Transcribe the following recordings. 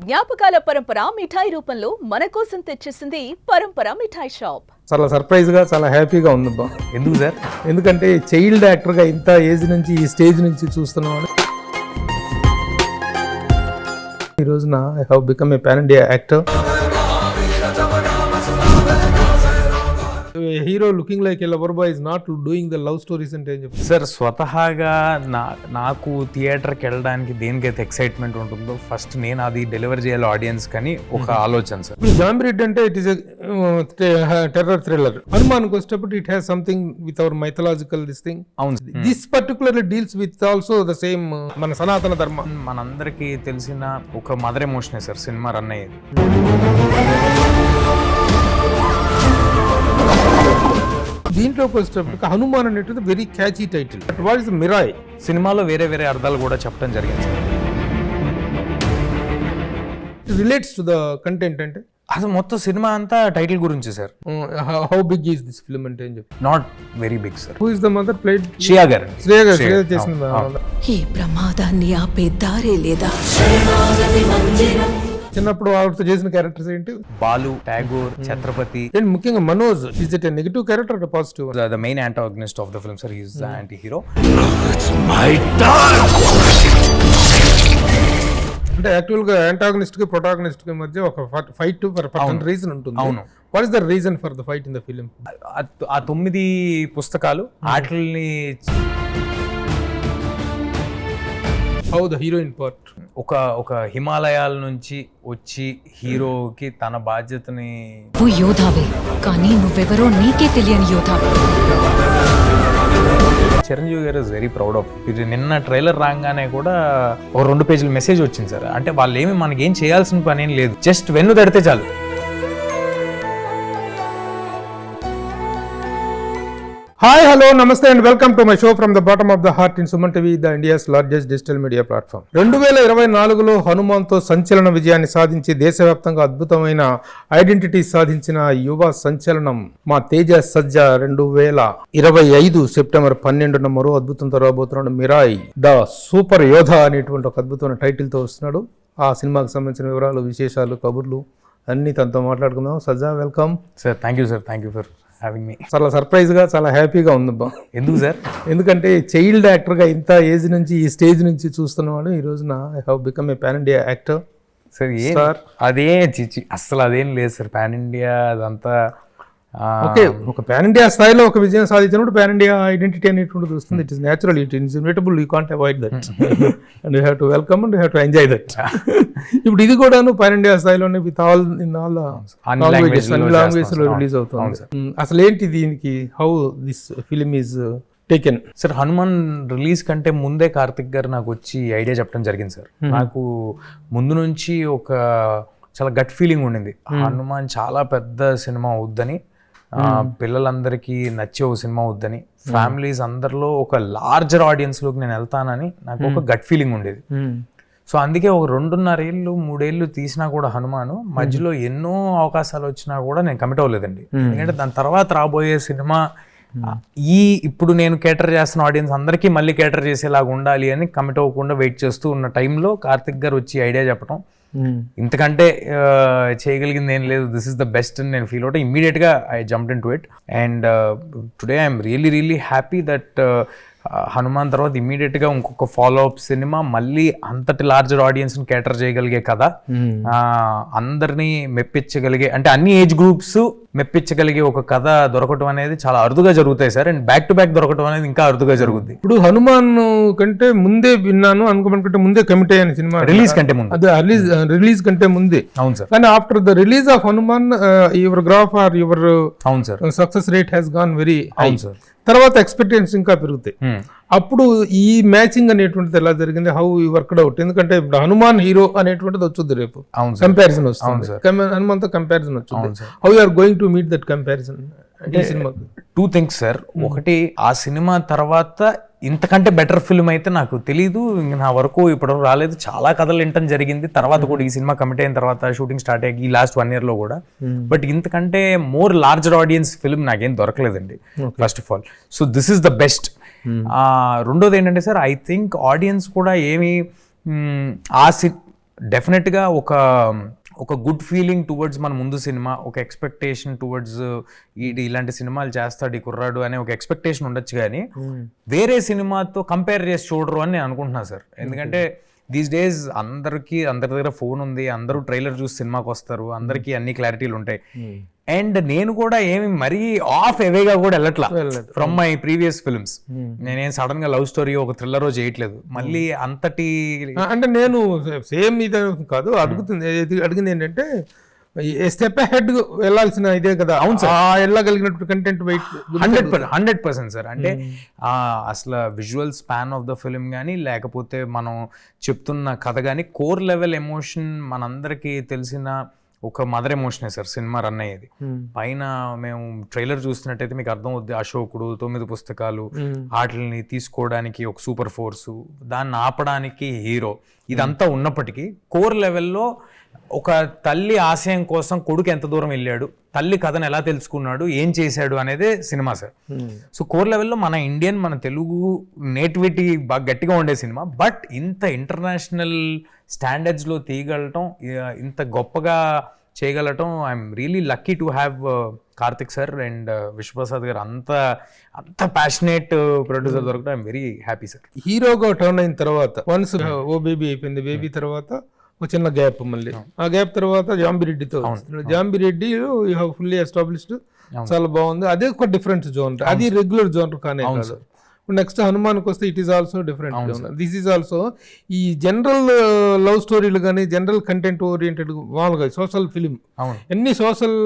జ్ఞాపకాల పరంపర మిఠాయి రూపంలో మన కోసం తెచ్చేసింది పరంపర మిఠాయి షాప్. చాలా సర్ప్రైజ్ గా చాలా హ్యాపీగా ఉంది బా. ఎందుకు సార్? ఎందుకంటే చైల్డ్ యాక్టర్ గా ఇంత ఏజ్ నుంచి ఈ స్టేజ్ నుంచి చూస్తున్నాను. ఈ రోజున I have become a pan India actor. Hero looking like a lover boy is not doing the love stories అంటే ఏం చెప్తారు సార్? స్వతహాగా నాకు థియేటర్కి వెళ్ళడానికి దేనికైతే ఎక్సైట్మెంట్ ఉంటుందో ఫస్ట్ నేను అది డెలివర్ చేయాలి ఆడియన్స్ కని ఒక ఆలోచన సార్. జాంబిరెడ్డి అంటే ఇట్ ఈస్ టెర్రర్ థ్రిల్లర్. హనుమాన్కి వచ్చేటప్పుడు it has something with our mythological this thing. అవును, this particularly deals with also the same మన సనాతన ధర్మ. మనందరికీ తెలిసిన ఒక మదర్ ఎమోషనే సార్ సినిమా రన్ అయ్యేది. దీంట్లోకి వచ్చేటప్పుడు హనుమాన్ అనేటువంటి very catchy title. What is Mirai? సినిమాలో వేరే వేరే అర్థాలు కూడా చెప్పడం జరిగింది sir. Relates to the content అంటే అసలు మొత్తం సినిమా అంతా టైటిల్ గురించి sir. How big is this film అంటే ఏం చెప్పి? Not very big sir. Who is the mother? Played Shreya గారు. శ్రేయా చేసిన ఈ ప్రమాదాన్ని ఆపే దారే లేదా? చిన్నప్పుడు ఆవిడతో చేసిన క్యారెక్టర్స్ ఏంటి? బాలు, ఠాగూర్, ఛత్రపతి అండ్ ముఖ్యంగా Manoj. Is it a negative character are positive? the main antagonist of the film sir. He is the anti-hero. అంటే యాక్చువల్ గా యాంటాగనిస్ట్ కి ప్రొటాగనిస్ట్ కి మధ్య ఒక ఫైట్ ఫర్ పర్సన్ రీజన్ ఉంటుంది. అవును. What is the reason for the fight in the film? ఆ 9 పుస్తకాలు ఆటల్ని హౌ ద హీరోయిన్ పార్ట్ ఒక హిమాలయాల నుంచి వచ్చి హీరోకి తన బాధ్యతని. నువ్వు యోధావే, కానీ నువ్వెవరో నీకే తెలియని యోధావే. చిరంజీవి గారు ఇస్ వెరీ ప్రౌడ్ ఆఫ్. ఇది నిన్న ట్రైలర్ రాగానే కూడా ఒక 2 పేజీల మెసేజ్ వచ్చింది సార్. అంటే వాళ్ళు ఏమి మనకేం చేయాల్సిన పని ఏం లేదు, జస్ట్ వెన్ను తడితే చాలు. హాయ్, హలో, నమస్తే and welcome to my show from the bottom of the heart in Suman TV, the India's largest digital media platform. 2024లో హనుమాన్తో సంచలన విజయాన్ని సాధించి దేశవ్యాప్తంగా అద్భుతమైన ఐడెంటిటీ సాధించిన యువ సంచలనం మా తేజ సజ్జా 2025 సెప్టెంబర్ 12న మరో అద్భుతంతో రాబోతున్నాడు. మిరాయ్ ద సూపర్ యోధ అనేటువంటి ఒక అద్భుతమైన టైటిల్తో వస్తున్నాడు. ఆ సినిమాకి సంబంధించిన వివరాలు, విశేషాలు, కబుర్లు అన్ని తనతో మాట్లాడుకుందాం. Sajja, welcome sir. Thank you sir. Thank you for having me. చాలా సర్ప్రైజ్ గా చాలా హ్యాపీగా ఉంది బా. ఎందుకు సార్? ఎందుకంటే చైల్డ్ యాక్టర్ గా ఇంత ఏజ్ నుంచి ఈ స్టేజ్ నుంచి చూస్తున్నవాడు ఈ రోజున I have become a pan India actor. Sir అదే చిచి అస్సలు అదేం లేదు సార్. పాన్ ఇండియా అదంతా ఓకే, ఒక పాన్ ఇండియా స్థాయిలో ఒక విజయం సాధించినప్పుడు పాన్ ఇండియా ఐడెంటిటీ అనేటువంటిది వస్తుంది. It is natural, it is inevitable, you can't avoid that and you have to welcome and you have to enjoy that. ఇప్పుడు ఇది కూడాను పాన్ ఇండియా స్థాయిలోనే with all in all languages లో release అవుతుంది. అసలు ఏంటి దీనికి, how this film is taken? Sir, Hanuman release కంటే ముందే కార్తిక్ గారు నాకు వచ్చి ఐడియా చెప్పడం జరిగింది సార్. నాకు ముందు నుంచి ఒక చాలా గట్ ఫీలింగ్ ఉండింది, హనుమాన్ చాలా పెద్ద సినిమా అవుద్దని, పిల్లలందరికీ నచ్చే ఒక సినిమా అవుద్దని, ఫ్యామిలీస్ అందరిలో ఒక లార్జర్ ఆడియన్స్ లోకి నేను వెళ్తానని నాకు ఒక గట్ ఫీలింగ్ ఉండేది. సో అందుకే ఒక 2.5 ఏళ్ళు 3 ఏళ్ళు తీసినా కూడా హనుమాను మధ్యలో ఎన్నో అవకాశాలు వచ్చినా కూడా నేను కమిట్ అవ్వలేదండి. ఎందుకంటే దాని తర్వాత రాబోయే సినిమా ఇప్పుడు నేను కేటర్ చేస్తున్న ఆడియన్స్ అందరికీ మళ్ళీ కేటర్ చేసేలాగా ఉండాలి అని కమిట్ అవ్వకుండా వెయిట్ చేస్తూ ఉన్న టైంలో కార్తిక్ గారు వచ్చి ఐడియా చెప్పడం, ఇంతకంటే చేయగలిగింది ఏం లేదు, దిస్ ఇస్ ద బెస్ట్ అని నేను ఫీల్ అవుతా. ఇమ్మీడియట్ గా I jumped in to it and today I'm really happy that Hanuman తర్వాత ఇమ్మీడియట్ గా ఇంకొక ఫాలో అప్ సినిమా మళ్ళీ అంతటి లార్జర్ ఆడియన్స్ ని కేటర్ చేయగలిగే కథ, అందరినీ మెప్పించగలిగే, అంటే అన్ని ఏజ్ గ్రూప్స్ మెప్పించగలిగే ఒక కథ దొరకటం అనేది చాలా అరుదుగా జరుగుతాయి sir. And back to back దొరకటం అనేది ఇంకా అరుదుగా జరుగుతుంది. ఇప్పుడు హనుమాన్ కంటే ముందే విన్నాను అనుకోమంటే ముందే కమిట్ అయ్యాను సినిమా రిలీజ్ కంటే ముందు. అదే రిలీజ్ కంటే ముందే. అవును సార్. కానీ after the release of Hanuman your graph or your అవును sir success rate has gone very high. అవును సార్. తర్వాత ఎక్స్పెక్టేషన్స్ ఇంకా పెరుగుతాయి. అప్పుడు ఈ మ్యాచింగ్ అనేటువంటిది ఎలా జరిగింది, హౌ యూ వర్క్డ్ అవుట్? ఎందుకంటే ఇప్పుడు హనుమాన్ హీరో అనేటువంటిది వచ్చింది రేపు, కంపారిజన్ వస్తుంది, హనుమాన్ తో కంపారిజన్ వచ్చింది. How you are going to meet that comparison? ఈ సినిమాకి 2 things సార్. ఒకటి, ఆ సినిమా తర్వాత ఇంతకంటే బెటర్ ఫిల్మ్ అయితే నాకు తెలీదు, నా వరకు ఇప్పటివరకు రాలేదు. చాలా కథలు వినటం జరిగింది తర్వాత కూడా, ఈ సినిమా కమిట్ అయిన తర్వాత షూటింగ్ స్టార్ట్ అయ్యి ఈ లాస్ట్ 1 year లో కూడా. బట్ ఇంతకంటే మోర్ లార్జర్ ఆడియన్స్ ఫిల్మ్ నాకేం దొరకలేదండి first of all. So this is the best. రెండోది ఏంటంటే సార్, ఐ థింక్ ఆడియన్స్ కూడా ఏమి డెఫినెట్గా ఒక గుడ్ ఫీలింగ్ టువర్డ్స్ మన ముందు సినిమా, ఒక ఎక్స్పెక్టేషన్ టువర్డ్స్ ఇలాంటి సినిమాలు చేస్తాడు ఈ కుర్రాడు అనే ఒక ఎక్స్పెక్టేషన్ ఉండొచ్చు, కానీ వేరే సినిమాతో కంపేర్ చేసి చూడరు అని నేను అనుకుంటున్నాను సార్. ఎందుకంటే దీస్ డేస్ అందరి దగ్గర ఫోన్ ఉంది, అందరూ ట్రైలర్ చూసి సినిమాకి వస్తారు, అందరికీ అన్ని క్లారిటీలు ఉంటాయి. అండ్ నేను కూడా ఏమి మరీ ఆఫ్ ఎవేగా కూడా వెళ్ళట్లా ఫ్రమ్ మై ప్రీవియస్ ఫిల్మ్స్. నేనేం సడన్ గా లవ్ స్టోరీ ఒక థ్రిల్లర్ చేయట్లేదు మళ్ళీ అంతటి. అంటే నేను సేమ్ ఇది కాదు అడిగింది ఏంటంటే స్టెప్ హెడ్ వెళ్ళాల్సిన ఇదే కదా. అవును సార్, వెళ్ళగలిగినట్టు కంటెంట్ వెయిట్ 100% సార్. అంటే అసలు visual span of the film కానీ లేకపోతే మనం చెప్తున్న కథ కానీ కోర్ లెవెల్ ఎమోషన్ మనందరికీ తెలిసిన ఒక మదర్ ఎమోషనే సార్ సినిమా రన్ అయ్యేది. పైన మేము ట్రైలర్ చూస్తున్నట్టయితే మీకు అర్థం అవుద్ది, అశోకుడు 9 పుస్తకాలు, వాటిని తీసుకోవడానికి ఒక సూపర్ ఫోర్సు, దాన్ని ఆపడానికి హీరో, ఇదంతా ఉన్నప్పటికీ కోర్ లెవెల్లో ఒక తల్లి ఆశయం కోసం కొడుకు ఎంత దూరం వెళ్ళాడు, తల్లి కథను ఎలా తెలుసుకున్నాడు, ఏం చేశాడు అనేదే సినిమా సార్. సో కోర్ లెవెల్లో మన తెలుగు నేటివిటీ బాగా గట్టిగా ఉండే సినిమా. బట్ ఇంత ఇంటర్నేషనల్ స్టాండర్డ్స్లో తీయగలటం, ఇంత గొప్పగా చేయగలటం, I'm really lucky to have Karthik sir and Vishwaprasad garu అంత ప్యాషనేట్ ప్రొడ్యూసర్ దొరకడం ఐఎమ్ వెరీ హ్యాపీ సార్. హీరోగా టర్న్ అయిన తర్వాత వన్స్ ఓ బేబీ అయిపోయింది, బేబీ తర్వాత ఒక చిన్న గ్యాప్, మళ్ళీ ఆ గ్యాప్ తర్వాత జాంబిరెడ్డితో జాంబిరెడ్డి ఫుల్లీ ఎస్టాబ్లిష్డ్, చాలా బాగుంది. అదే ఒక డిఫరెంట్ జోన్, అది రెగ్యులర్ జోన్ కానీ కాదు. నెక్స్ట్ హనుమాన్కి వస్తే it is also different. This is also ఈ జనరల్ లవ్ స్టోరీలు కానీ జనరల్ కంటెంట్ ఓరియంటెడ్ మామూలుగా సోషల్ ఫిలిం, ఎన్ని సోషల్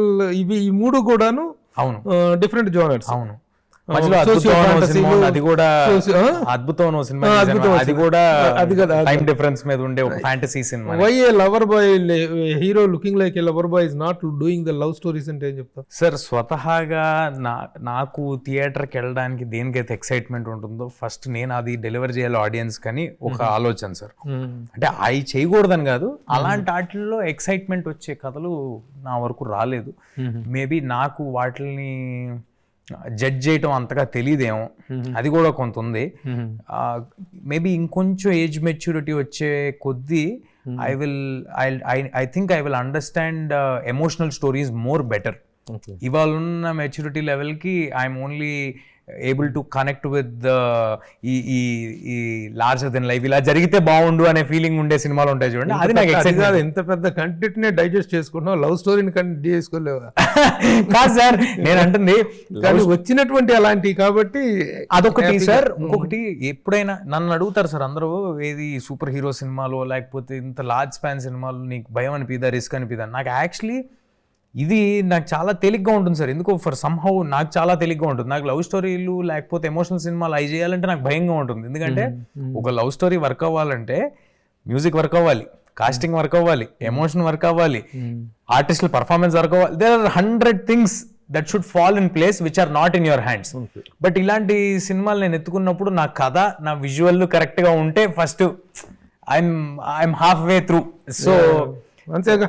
ఇవి ఈ మూడు కూడాను డిఫరెంట్ జోనర్స్. అవును, అది కూడా అద్భుతం సినిమా, అది కూడా టైం డిఫరెన్స్ మీద ఉండే ఒక fantasy cinema. Why a lover boy hero looking like a lover boy is not doing the love stories అంటే ఏం చెప్తారు సార్? స్వతహాగా నాకు థియేటర్కి వెళ్ళడానికి దేనికైతే ఎక్సైట్మెంట్ ఉంటుందో ఫస్ట్ నేను అది డెలివర్ చేయాలి ఆడియన్స్ కానీ ఒక ఆలోచన సార్. అంటే అవి చేయకూడదని కాదు, అలాంటి వాటిల్లో ఎక్సైట్మెంట్ వచ్చే కథలు నా వరకు రాలేదు. మేబీ నాకు వాటిని జడ్జ్ చేయటం అంతగా తెలియదేమో, అది కూడా కొంత ఉంది. మేబీ ఇంకొంచెం ఏజ్ మెచ్యూరిటీ వచ్చే కొద్దీ I think I will understand emotional stories more better. ఇవాళ ఉన్న మెచ్యూరిటీ లెవెల్కి I'm only able to connect with ఈ లార్జర్ దెన్ లైఫ్, ఇలా జరిగితే బాగుండు అనే ఫీలింగ్ ఉండే సినిమాలు ఉంటాయి చూడండి. అది నాకు ఎక్సైట్ కాదు. ఎంత పెద్ద కంటెంట్ నే డైజెస్ట్ చేసుకుంటున్నావు, లవ్ స్టోరీని కంటెంట్ చేసుకోలేవు కాదు సార్ నేను అంటుంది. కానీ వచ్చినటువంటి అలాంటివి కాబట్టి అదొకటి సార్. ఇంకొకటి ఎప్పుడైనా నన్ను అడుగుతారు సార్ అందరూ, ఏది సూపర్ హీరో సినిమాలో లేకపోతే ఇంత లార్జ్ స్పాన్ సినిమాలు నీకు భయం అనిపిదా, రిస్క్ అనిపిదా? నాకు యాక్చువల్లీ ఇది నాకు చాలా తేలిగ్గా ఉంటుంది సార్. ఎందుకో ఫర్ సమ్హౌ నాకు చాలా తేలిగ్గా ఉంటుంది. నాకు లవ్ స్టోరీలు లేకపోతే ఎమోషనల్ సినిమాలు అవి చేయాలంటే నాకు భయంగా ఉంటుంది. ఎందుకంటే ఒక లవ్ స్టోరీ వర్క్ అవ్వాలంటే మ్యూజిక్ వర్క్ అవ్వాలి, కాస్టింగ్ వర్క్ అవ్వాలి, ఎమోషన్ వర్క్ అవ్వాలి, ఆర్టిస్టుల పర్ఫార్మెన్స్ వర్క్ అవ్వాలి. There are 100 things that should fall in place which are not in your hands. But ఇలాంటి సినిమాలు నేను ఎత్తుకున్నప్పుడు నా కథ, నా విజువల్ కరెక్ట్గా ఉంటే first I'm half way through. So అంతేగా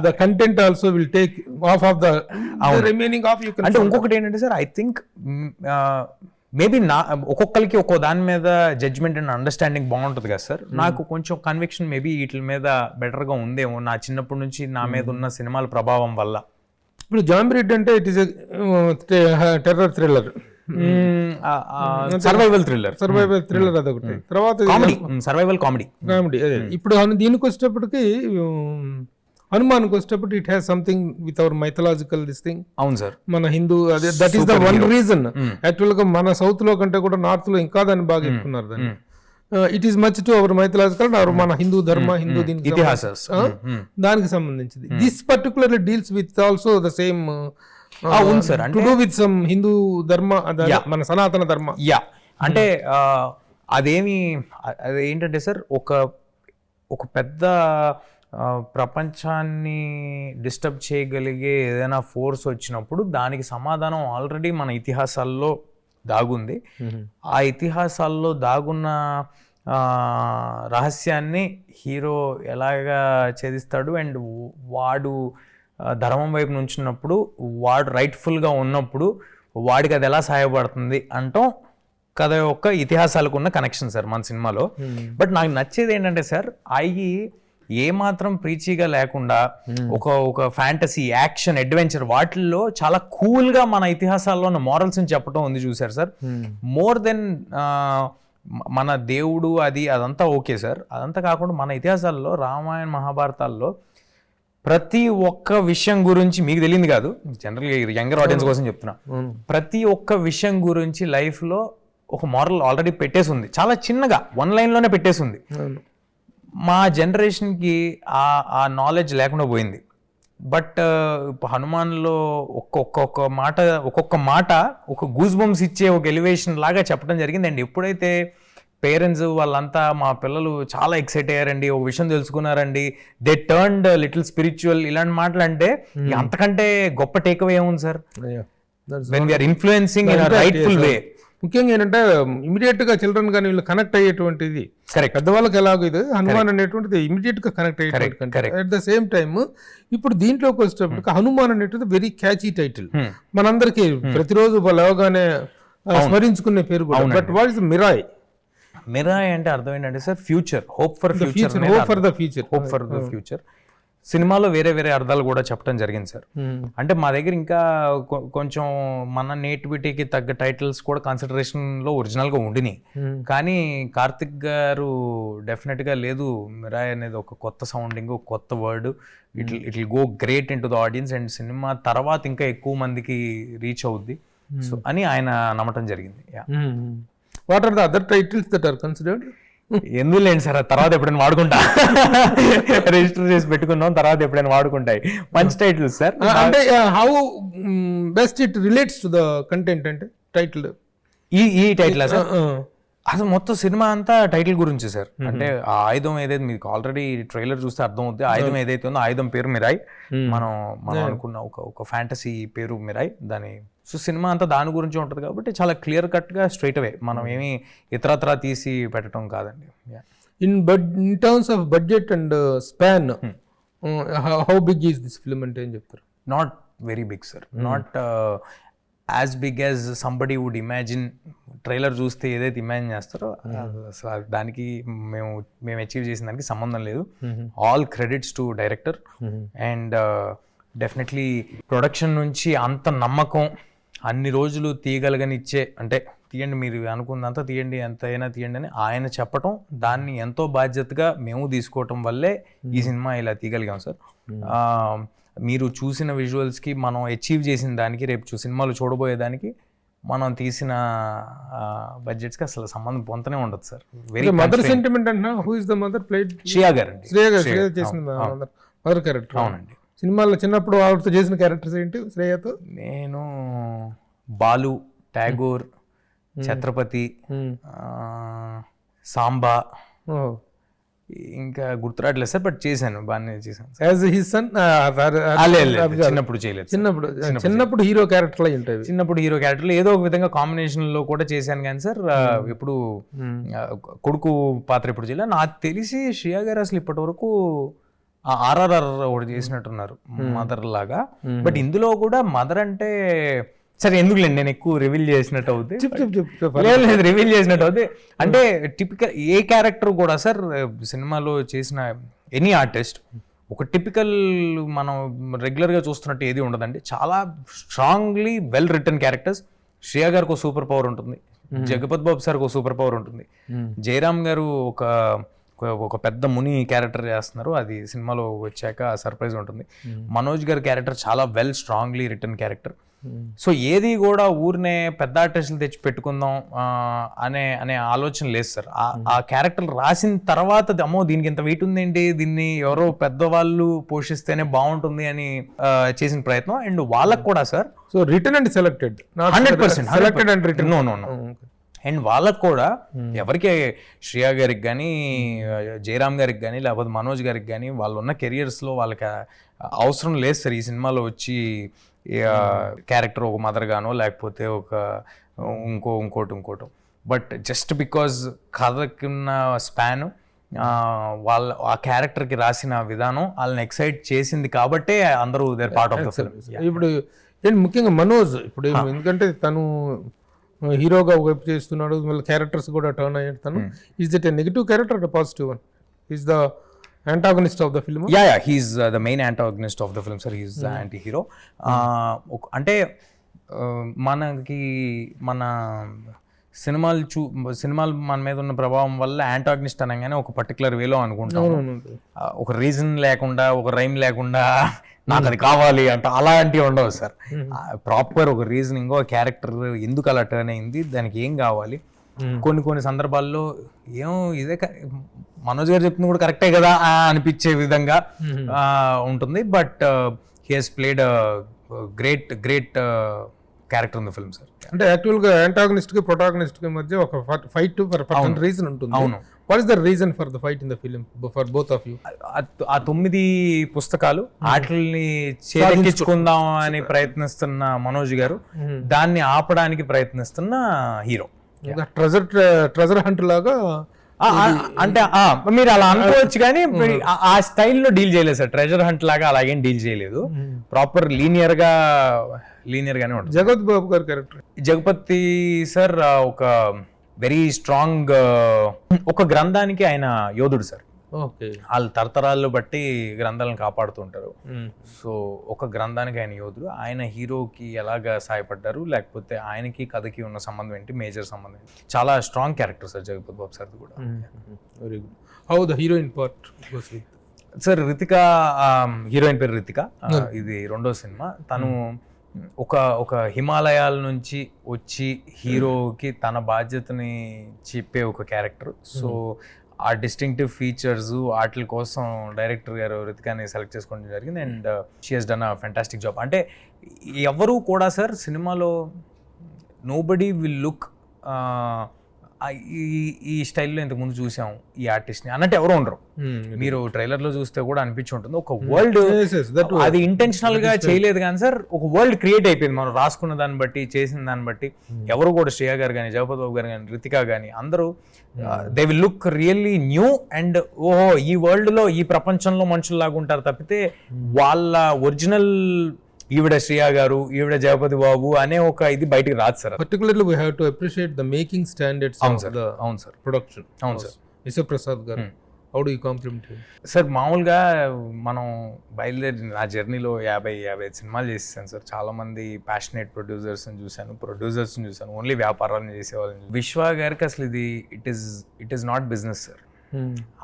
the content also will take off of the remaining of you can. అంటే ఇంకొకటి ఏంటంటే సార్, ఐ థింక్ మేబీ ఒక్కొక్కరికి ఒక్కో దాని మీద జడ్జ్మెంట్ అండ్ అండర్స్టాండింగ్ బాగుంటుంది కదా సార్. నాకు కొంచెం కన్విక్షన్ మేబీ వీటి మీద బెటర్గా ఉందేమో నా చిన్నప్పటి నుంచి నా మీద ఉన్న సినిమాల ప్రభావం వల్ల. ఇప్పుడు జాంబిరెడ్డి అంటే it is terror thriller, survival thriller అదొకటి. తర్వాత సర్వైవల్ కామెడీ. ఇప్పుడు దీనికి వచ్చేటప్పటికి హనుమాన్కి వచ్చేటప్పుడు it has something with our mythological this thing. అవును సార్, మన హిందూ అదే that is the one reason. Actual గా మన సౌత్ లో కంటే కూడా నార్త్ లో ఇంకా దాన్ని బాగా ఎక్కున్నారు దాన్ని. It is much to our mythological, మన హిందూ ధర్మ, హిందూ దానికి సంబంధించింది. This particularly deals with also the same to do with some Hindu ధర్మ, మన సనాతన ధర్మ. యా అంటే అదేంటంటే సార్, ఒక పెద్ద ప్రపంచాన్ని డిస్టర్బ్ చేయగలిగే ఏదైనా ఫోర్స్ వచ్చినప్పుడు దానికి సమాధానం ఆల్రెడీ మన ఇతిహాసాల్లో దాగుంది. ఆ ఇతిహాసాల్లో దాగున్న రహస్యాన్ని హీరో ఎలాగా ఛేదిస్తాడు, అండ్ వాడు ధర్మం వైపు నుంచినప్పుడు, వాడు రైట్ఫుల్గా ఉన్నప్పుడు వాడికి అది ఎలా సహాయపడుతుంది అంటాం కథ యొక్క ఇతిహాసాలకు ఉన్న కనెక్షన్ సార్ మన సినిమాలో. బట్ నాకు నచ్చేది ఏంటంటే సార్, ఏ మాత్రం ప్రీచీగా లేకుండా ఒక ఫ్యాంటసీ, యాక్షన్, అడ్వెంచర్ వాటిల్లో చాలా కూల్ గా మన ఇతిహాసాల్లో ఉన్న మారల్స్ ని చెప్పడం ఉంది చూసారు సార్. మోర్ దెన్ మన దేవుడు అదంతా ఓకే సార్. అదంతా కాకుండా మన ఇతిహాసాల్లో రామాయణ మహాభారతాల్లో ప్రతి ఒక్క విషయం గురించి, మీకు తెలియదు కాదు, జనరల్గా యంగర్ ఆడియన్స్ కోసం చెప్తున్నా, ప్రతి ఒక్క విషయం గురించి లైఫ్ లో ఒక మారల్ ఆల్రెడీ పెట్టేసి ఉంది, చాలా చిన్నగా 1 లైన్లోనే పెట్టేసి ఉంది. మా జనరేషన్కి ఆ నాలెడ్జ్ లేకుండా పోయింది. బట్ హనుమాన్లో ఒక్కొక్క మాట ఒక గూస్ బంప్స్ ఇచ్చే ఒక ఎలివేషన్ లాగా చెప్పడం జరిగింది. అండ్ ఎప్పుడైతే పేరెంట్స్ వాళ్ళంతా మా పిల్లలు చాలా ఎక్సైట్ అయ్యారండి, ఒక విషయం తెలుసుకున్నారండి, దే టర్న్డ్ లిటిల్ స్పిరిచువల్, ఇలాంటి మాటలు అంటే అంతకంటే గొప్ప టేక్అవే ఏముంది sir? When we are influencing in rightful way. ముఖ్యంగా ఏంటంటే ఇమీడియట్ గా చిల్డ్రన్ కానీ వీళ్ళు కనెక్ట్ అయ్యేటువంటిది. పెద్దవాళ్ళకి ఎలాగో ఇది హనుమాన్ అనేటువంటిది ఇమీడియట్ గా కనెక్ట్ అయ్యేటువంటి. అట్ ద సేమ్ టైమ్ ఇప్పుడు దీంట్లోకి వచ్చేటప్పటికి హనుమాన్ అనేటువంటి వెరీ క్యాచీ టైటిల్, మనందరికి ప్రతిరోజు లేవగానే స్మరించుకునే పేరు కూడా. But what is Mirai? Mirai అంటే అర్థం ఏంటంటే sir, future, hope for future, hope for the future. సినిమాలో వేరే వేరే అర్థాలు కూడా చెప్పడం జరిగింది సార్. అంటే మా దగ్గర ఇంకా కొంచెం మన నేటివిటీకి తగ్గ టైటిల్స్ కూడా కన్సిడరేషన్ లో ఒరిజినల్ గా ఉండినాయి. కానీ కార్తిక్ గారు డెఫినెట్ గా లేదు, మిరాయ్ అనేది ఒక కొత్త సౌండింగ్, ఒక కొత్త word, it will go great in to the audience and cinema తర్వాత ఇంకా ఎక్కువ మందికి రీచ్ అవుద్ది సో అని ఆయన నమ్మటం జరిగింది. What are the other titles that are considered? ఎందుకు లేండి సార్, తర్వాత ఎప్పుడైనా వాడుకుంటా, రిజిస్టర్ చేసి పెట్టుకున్నాం, తర్వాత ఎప్పుడైనా వాడుకుంటాయి. మంచి టైటిల్స్ సార్. అంటే how best it relates to the content అంటే టైటిల్, ఈ టైటిల్ సార్ అసలు మొత్తం సినిమా అంతా టైటిల్ గురించి సార్. అంటే ఆ ఆయుధం ఏదైతే, మీకు ఆల్రెడీ ట్రైలర్ చూస్తే అర్థం అవుతుంది, ఆయుధం ఏదైతే ఉందో ఆయుధం పేరు మిరాయ్. మనం అనుకున్న ఒక ఫ్యాంటసీ పేరు మిరాయ్ దాని. సో సినిమా అంతా దాని గురించి ఉంటుంది కాబట్టి చాలా క్లియర్ కట్ గా స్ట్రైట్ అవే, మనం ఏమి ఇతరత్రా తీసి పెట్టడం కాదండి. In terms of budget and span, how big is this film అంటే ఏం చెప్తారు? Not very big sir, not as big as somebody would imagine. Trailer చూస్తే ఏదైతే ఇమాజిన్ చేస్తారో అసలు దానికి మేము అచీవ్ చేసిన దానికి సంబంధం లేదు. All credits to director and definitely production నుంచి అంత నమ్మకం, అన్ని రోజులు తీయగలగనిచ్చే, అంటే తీయండి మీరు అనుకున్నంత తీయండి, ఎంత అయినా తీయండి అని ఆయన చెప్పటం, దాన్ని ఎంతో బాధ్యతగా మేము తీసుకోవటం వల్లే ఈ సినిమా ఇలా తీయగలిగాం సార్. మీరు చూసిన విజువల్స్కి, మనం అచీవ్ చేసిన దానికి, రేపు సినిమాలు చూడబోయేదానికి మనం తీసిన బడ్జెట్స్కి అసలు సంబంధం పొంతనే ఉండదు సార్. వెరీ మదర్ సెంటిమెంట్ అంటున్నా. Who is the mother? Played Shreya గారు అండి. శ్రేయా గారు చేసిన మదర్ క్యారెక్టర్. అవునండి. సినిమాలో చిన్నప్పుడు ఆవిడతో చేసిన క్యారెక్టర్స్ ఏంటి శ్రేయతో? నేను బాలు, ఠాగూర్, ఛత్రపతి, సాంబా, ఇంకా గుర్తురాట్లేదు సార్, బట్ చేశాను, బాగానే చేశాను. చిన్నప్పుడు చేయలేదు. చిన్నప్పుడు హీరో క్యారెక్టర్లు ఉంటాయి. చిన్నప్పుడు హీరో క్యారెక్టర్లు ఏదో ఒక విధంగా కాంబినేషన్ లో కూడా చేశాను కానీ సార్, ఎప్పుడు కొడుకు పాత్ర ఎప్పుడు చేయలేదు. నాకు తెలిసి శ్రేయా గారు అసలు ఇప్పటి వరకు RRR ఒకటి చేసినట్టున్నారు మదర్ లాగా. బట్ ఇందులో కూడా మదర్ అంటే సరే ఎందుకులేండి, నేను ఎక్కువ రివీల్ చేసినట్టు అవుతుంది, లేదు రివీల్ చేసినట్టు అవుతుంది. అంటే టిపికల్ ఏ క్యారెక్టర్ కూడా సార్ సినిమాలో చేసిన ఎనీ ఆర్టిస్ట్ ఒక టిపికల్ మనం రెగ్యులర్గా చూస్తున్నట్టు ఏది ఉండదండి. చాలా strongly well return characters. Shreya గారికి ఒక సూపర్ పవర్ ఉంటుంది, జగపత్ బాబు సార్కి ఒక సూపర్ పవర్ ఉంటుంది, జయరామ్ గారు ఒక పెద్ద ముని క్యారెక్టర్ చేస్తున్నారు, అది సినిమాలో వచ్చాక సర్ప్రైజ్ ఉంటుంది. మనోజ్ గారి క్యారెక్టర్ చాలా well strongly return character. So ఏది కూడా ఊరినే పెద్ద ఆర్టిస్టులు తెచ్చి పెట్టుకుందాం అనే ఆలోచన లేదు సార్. ఆ క్యారెక్టర్ రాసిన తర్వాత అమ్మో దీనికి ఇంత వెయిట్ ఉందేంటి, దీన్ని ఎవరో పెద్దవాళ్ళు పోషిస్తేనే బాగుంటుంది అని చేసిన ప్రయత్నం. అండ్ వాళ్ళకు కూడా sir so return and selected 100% selected and return. No and వాళ్ళకు కూడా ఎవరికి శ్రేయా గారికి కానీ, జయరామ్ గారికి కానీ, లేకపోతే మనోజ్ గారికి కానీ వాళ్ళు ఉన్న కెరియర్స్లో వాళ్ళకి అవసరం లేదు సార్ ఈ సినిమాలో వచ్చి క్యారెక్టర్ ఒక మదర్ గానో లేకపోతే ఒక ఇంకోటి. బట్ జస్ట్ బికాజ్ కథకున్న స్పాన్, వాళ్ళ ఆ క్యారెక్టర్కి రాసిన విధానం వాళ్ళని ఎక్సైట్ చేసింది కాబట్టే అందరూ their part of the film. ఇప్పుడు ఏంటి ముఖ్యంగా మనోజ్ ఇప్పుడు ఎందుకంటే తను హీరోగా వైపు చేస్తున్నాడు, మళ్ళీ క్యారెక్టర్స్ కూడా టర్న్ అయ్యాడు. తను is that a negative character are positive one? Is the antagonist of the film. He's the main antagonist of the film sir. He's the anti hero. అంటే మనకి మన సినిమాలు మన మీద ఉన్న ప్రభావం వల్ల యాంటాగనిస్ట్ అనగానే ఒక పర్టికులర్ వేలో అనుకుంటాం. ఒక రీజన్ లేకుండా, ఒక రైమ్ లేకుండా నాకు అది కావాలి అంటే అలాంటివి ఉండవు సార్. ప్రాపర్ ఒక రీజనింగ్, ఒక క్యారెక్టర్ ఎందుకు అలా టర్న్ అయింది, దానికి ఏం కావాలి. కొన్ని సందర్భాల్లో ఇదే మనోజ్ గారు చెప్తుంది కూడా కరెక్టే కదా అనిపించే విధంగా ఉంటుంది. But he has played great character in the film sir. అంటే యాక్చువల్ గా యాంటాగనిస్ట్ కి ప్రొటాగనిస్ట్ కి మధ్య ఒక ఫైట్ ఫర్ రీజన్ ఉంటుంది. అవును. What is the reason for the fight in the film for both of you? ఆ 9 పుస్తకాలు వాటిని చేదెక్కించుకుందాం అని ప్రయత్నిస్తున్న మనోజ్ గారు, దాన్ని ఆపడానికి ప్రయత్నిస్తున్న హీరో. ట్రెజర్ హంట్ లాగా అంటే మీరు అలా అనుకోవచ్చు, కానీ ఆ స్టైల్లో డీల్ చేయలేదు సార్. ట్రెజర్ హంట్ లాగా అలాగేం డీల్ చేయలేదు. ప్రాపర్ లీనియర్ గానే ఉంటుంది. జగత్ బాబు గారి క్యారెక్టర్ జగపతి సార్ ఒక వెరీ స్ట్రాంగ్, ఒక గ్రంథానికి ఆయన యోధుడు సార్. వాళ్ళు తరతరాలు బట్టి గ్రంథాలను కాపాడుతుంటారు. సో ఒక గ్రంథానికి ఆయన యోధుడు. ఆయన హీరోకి ఎలాగా సహాయపడ్డారు, లేకపోతే ఆయనకి కథకి ఉన్న సంబంధం ఏంటి, మేజర్ సంబంధం ఏంటి, చాలా స్ట్రాంగ్ క్యారెక్టర్ సార్ జగపతి బాబు సార్ కూడా. Very good. How the heroine part sir? Ritika, heroine పేరు రితిక. ఇది 2వ సినిమా. తను ఒక హిమాలయాల నుంచి వచ్చి హీరోకి తన బాధ్యతని చెప్పే ఒక క్యారెక్టర్. సో ఆ డిస్టింక్టివ్ ఫీచర్స్ వాటి కోసం డైరెక్టర్ గారు రితికాని సెలెక్ట్ చేసుకోవడం జరిగింది. And she has done a fantastic job. అంటే ఎవరు కూడా సార్ సినిమాలో నోబడీ విల్ లుక్ ఈ స్టైల్లో ఇంతకుముందు చూసాం ఈ ఆర్టిస్ట్ని అన్నట్టు ఎవరు ఉండరు. మీరు ట్రైలర్లో చూస్తే కూడా అనిపించి ఉంటుంది. ఒక వరల్డ్, అది ఇంటెన్షనల్ గా చేయలేదు కానీ సార్, ఒక వరల్డ్ క్రియేట్ అయిపోయింది మనం రాసుకున్న దాన్ని బట్టి, చేసిన దాన్ని బట్టి. ఎవరు కూడా శ్రేయ గారు కానీ, జగపతి బాబు గారు కానీ, రితికా కానీ అందరూ they will look really new. And ఓహో, ఈ వరల్డ్ లో, ఈ ప్రపంచంలో మనుషుల్లాగా ఉంటారు తప్పితే వాళ్ళ ఒరిజినల్ ఈవిడ శ్రేయ గారు, ఈవిడ జగపతి బాబు అనే ఒక ఇది బయటికి రాదు sir. Particularly we have to appreciate the making standards of the production. అవును సార్. విశ్వప్రసాద్ గారు, how do you compliment him? Sir మామూలుగా మనం బయలుదేరి నా జర్నీలో 50 సినిమాలు చేసేసాను సార్. చాలా మంది ప్యాషనేట్ ప్రొడ్యూసర్స్ని చూశాను, ఓన్లీ వ్యాపారాలను చేసేవాళ్ళని. విశ్వ గారికి అసలు ఇది it is not business sir.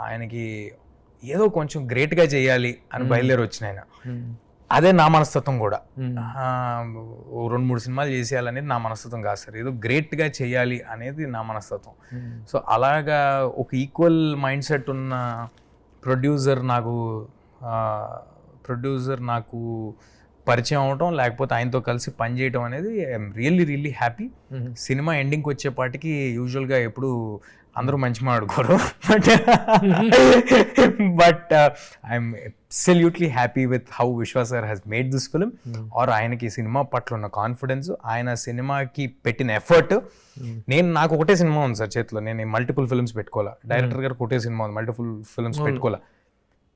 ఆయనకి ఏదో కొంచెం గ్రేట్గా చేయాలి అని బయలుదేరి వచ్చిన ఆయన. అదే నా మనస్తత్వం కూడా. 2-3 సినిమాలు చేసేయాలనేది నా మనస్తత్వం కాదు సార్. ఏదో గ్రేట్గా చేయాలి అనేది నా మనస్తత్వం. సో అలాగా ఒక ఈక్వల్ మైండ్ సెట్ ఉన్న ప్రొడ్యూసర్ నాకు పరిచయం అవటం, లేకపోతే ఆయనతో కలిసి పనిచేయటం అనేది ఐఎమ్ రియల్లీ హ్యాపీ. సినిమా ఎండింగ్కి వచ్చేపాటికి యూజువల్గా ఎప్పుడు అందరూ మంచి మాట్లాడుకోరు, but I'm absolutely happy with how Vishwa sir has made this film. Or ఆయనకి సినిమా పట్ల ఉన్న కాన్ఫిడెన్స్, ఆయన సినిమాకి పెట్టిన ఎఫర్ట్. నాకు ఒకటే సినిమా ఉంది సార్ చేతిలో, నేను మల్టిపుల్ ఫిల్మ్స్ పెట్టుకోవాలా. డైరెక్టర్ గారికి ఒకటే సినిమా ఉంది, మల్టిపుల్ ఫిల్మ్స్ పెట్టుకోవాలా.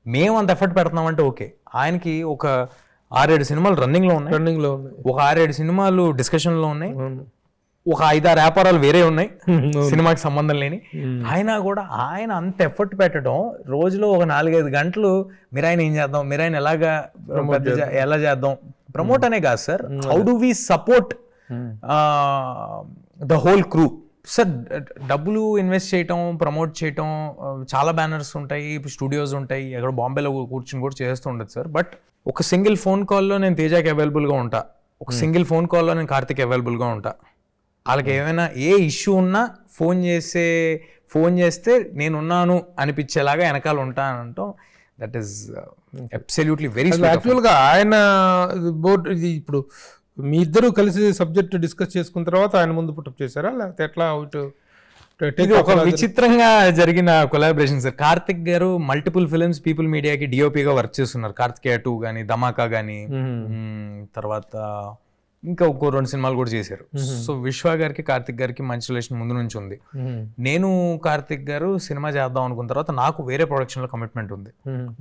మేము అంత ఎఫర్ట్ పెడుతున్నామంటే ఓకే. ఆయనకి ఒక 6-7 సినిమాలు రన్నింగ్లో ఉన్నాయి, ఒక 6-7 సినిమాలు డిస్కషన్లో ఉన్నాయి, ఒక 5-6 వ్యాపారాలు వేరే ఉన్నాయి సినిమాకి సంబంధం లేని. అయినా కూడా ఆయన అంత ఎఫర్ట్ పెట్టడం, రోజులో ఒక 4-5 గంటలు మీరు ఆయన ఏం చేద్దాం, మీరు ఆయన ఎలా చేద్దాం, ప్రమోట్ అనే కాదు sir, how do we support the whole crew sir. డబ్బులు ఇన్వెస్ట్ చేయటం, ప్రమోట్ చేయటం, చాలా బ్యానర్స్ ఉంటాయి, స్టూడియోస్ ఉంటాయి, ఎక్కడ బాంబేలో కూర్చుని కూడా చేస్తూ ఉండదు సార్. బట్ ఒక సింగిల్ ఫోన్ కాల్లో నేను తేజాకి అవైలబుల్గా ఉంటా, ఒక సింగిల్ ఫోన్ కాల్లో నేను కార్తిక్ అవైలబుల్గా ఉంటా. వాళ్ళకి ఏమైనా ఏ ఇష్యూ ఉన్నా ఫోన్ చేస్తే నేనున్నాను అనిపించేలాగా వెనకాల ఉంటానంటాం. That is absolutely very sweet. యాక్చువల్గా ఆయన బోర్డు ఇది ఇప్పుడు మీ ఇద్దరు కలిసి సబ్జెక్ట్ డిస్కస్ చేసుకున్న తర్వాత ఆయన ముందు పుట్టప్ చేశారా, లేకపోతే ఎట్లా? ఇది ఒక విచిత్రంగా జరిగిన కొలాబరేషన్ సార్. కార్తిక్ గారు మల్టిపుల్ ఫిల్మ్స్ పీపుల్ మీడియాకి డిఓపిగా వర్క్ చేస్తున్నారు. కార్తికేయ 2 కానీ, ధమాకా కానీ, తర్వాత ఇంకా ఒక 2 సినిమాలు కూడా చేశారు. సో విశ్వ గారికి, కార్తిక్ గారికి మంచి రిలేషన్ ముందు నుంచి ఉంది. నేను కార్తిక్ గారు సినిమా చేద్దాం అనుకున్న తర్వాత నాకు వేరే ప్రొడక్షన్ లో కమిట్మెంట్ ఉంది.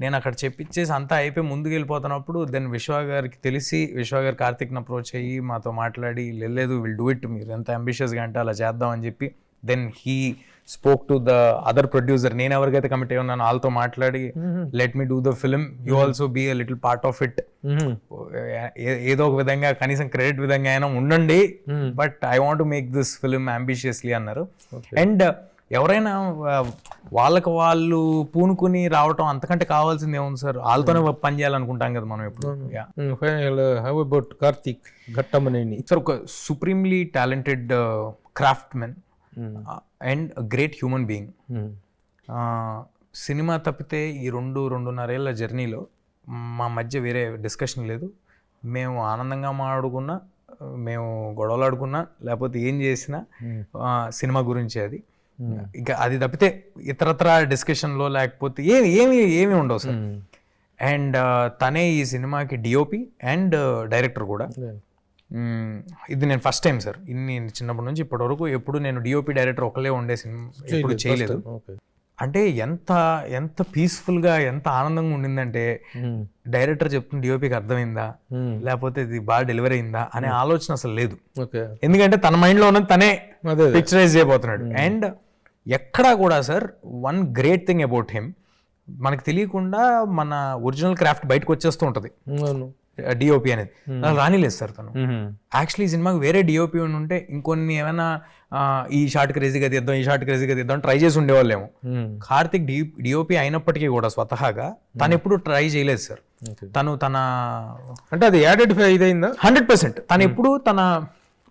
నేను అక్కడ చెప్పించేసి అంతా అయిపోయి ముందుకు వెళ్ళిపోతున్నప్పుడు దెన్ విశ్వ గారికి తెలిసి, విశ్వ గారు కార్తిక్ని అప్రోచ్ అయ్యి మాతో మాట్లాడి, లేదు విల్ డూ ఇట్, మీరు ఎంత అంబిషియస్గా అంటే అలా చేద్దాం అని చెప్పి then he spoke to the other producer, నేను ఎవరికైతే కమిట్ అయ్యి ఉన్నాను వాళ్ళతో మాట్లాడి let me do the film, you also be a little part of it, ఏదో ఒక విధంగా కనీసం క్రెడిట్ విధంగా అయినా ఉండండి, but I want to make this film ambitiously అన్నారు. అండ్ ఎవరైనా వాళ్ళకి వాళ్ళు పూనుకుని రావటం అంతకంటే కావాల్సింది ఏముంది సార్, వాళ్ళతోనే పని చేయాలనుకుంటాం కదా మనం ఎప్పుడు. How about Karthik Ghattamaneni? Sir ఒక supremely talented craftsmen and great human being. Cinema తప్పితే ఈ 2-2.5 జర్నీలో మా మధ్య వేరే డిస్కషన్ లేదు. మేము ఆనందంగా మాట్లాడుకున్నా, మేము గొడవలు ఆడుకున్నా, లేకపోతే ఏం చేసినా సినిమా గురించి అది. ఇంకా అది తప్పితే ఇతరత్ర డిస్కషన్లో లేకపోతే ఏమి ఉండవు సార్. అండ్ తనే ఈ సినిమాకి డిఓపి అండ్ డైరెక్టర్ కూడా. ఇది నేను ఫస్ట్ టైం సార్, ఇన్ని చిన్నప్పటి నుంచి ఇప్పటి వరకు ఎప్పుడు నేను డిఓపి డైరెక్టర్ ఒకలే ఉండే సినిమా ఎప్పుడు చేయలేదు. అంటే ఎంత పీస్ఫుల్గా ఎంత ఆనందంగా ఉండిందంటే, డైరెక్టర్ చెప్తున్న డిఓపికి అర్థమైందా లేకపోతే ఇది బాగా డెలివరీ అయిందా అనే ఆలోచన అసలు లేదు. ఎందుకంటే తన మైండ్లో ఉన్నది తనే పిక్చరైజ్ చేయబోతున్నాడు. అండ్ ఎక్కడా కూడా sir one great thing about him, మనకు తెలియకుండా మన ఒరిజినల్ క్రాఫ్ట్ బయటకు వచ్చేస్తూ ఉంటుంది డిఓపి అనేది. రానిలేదు సార్ తను. యాక్చువల్లీ ఈ సినిమాకి వేరే డిఓపి ఉంటే ఇంకొన్ని ఏమైనా ఈ షార్ట్ క్రేజీగా తీద్దాం, ఈ షార్ట్ క్రేజీగా తీద్దాం ట్రై చేసి ఉండేవాళ్ళేమో. కార్తిక్ డిఓపి అయినప్పటికీ కూడా స్వతహాగా తను ఎప్పుడు ట్రై చేయలేదు సార్. తను అంటే అది యాడెడ్ ఇదైందా 100%. తను ఎప్పుడు తన